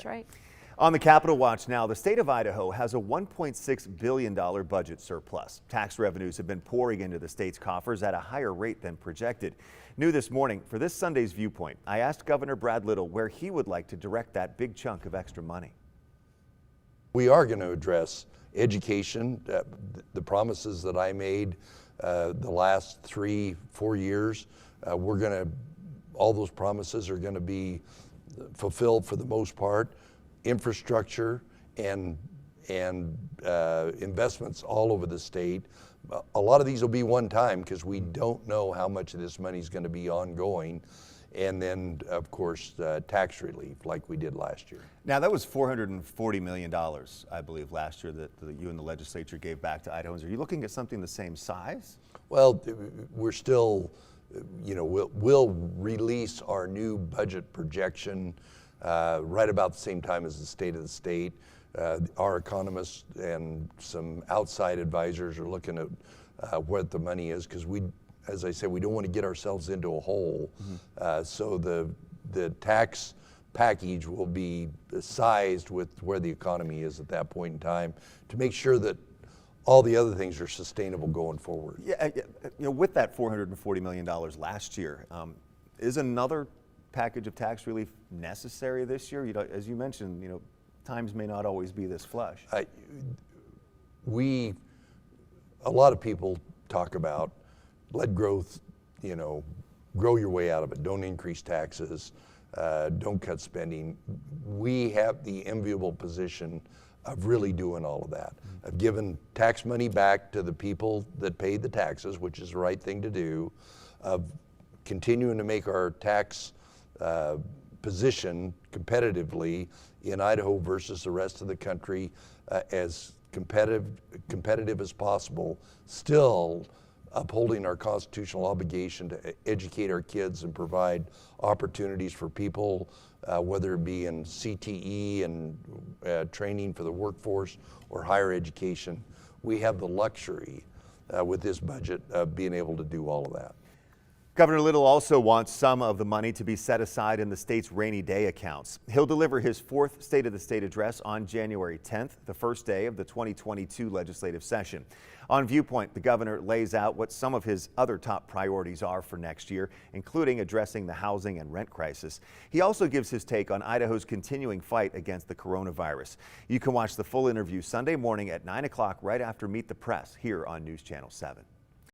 That's right. On the Capitol Watch now, the state of Idaho has a $1.6 billion budget surplus. Tax revenues have been pouring into the state's coffers at a higher rate than projected. New this morning, for this Sunday's Viewpoint, I asked Governor Brad Little where he would like to direct that big chunk of extra money. We are going to address education. The promises that I made the last 3-4 years, all those promises are going to be fulfilled for the most part. Infrastructure and investments all over the state. A lot of these will be one time because we don't know how much of this money is going to be ongoing. And then, of course, tax relief like we did last year. Now, that was $440 million, I believe, last year that you and the legislature gave back to Idahoans. Are you looking at something the same size? Well, we're still, we'll release our new budget projection right about the same time as the state of the state. Our economists and some outside advisors are looking at what the money is because as I said, we don't want to get ourselves into a hole. So the tax package will be sized with where the economy is at that point in time to make sure that all the other things are sustainable going forward. Yeah, with that $440 million last year, is another package of tax relief necessary this year? As you mentioned, times may not always be this flush. A lot of people talk about let growth, grow your way out of it. Don't increase taxes, don't cut spending. We have the enviable position of really doing all of that, of giving tax money back to the people that paid the taxes, which is the right thing to do, of continuing to make our tax position competitively in Idaho versus the rest of the country as competitive as possible, still upholding our constitutional obligation to educate our kids and provide opportunities for people, whether it be in CTE and training for the workforce or higher education. We have the luxury with this budget of being able to do all of that. Governor Little also wants some of the money to be set aside in the state's rainy day accounts. He'll deliver his fourth State of the State address on January 10th, the first day of the 2022 legislative session. On Viewpoint, the governor lays out what some of his other top priorities are for next year, including addressing the housing and rent crisis. He also gives his take on Idaho's continuing fight against the coronavirus. You can watch the full interview Sunday morning at 9 o'clock right after Meet the Press here on News Channel 7.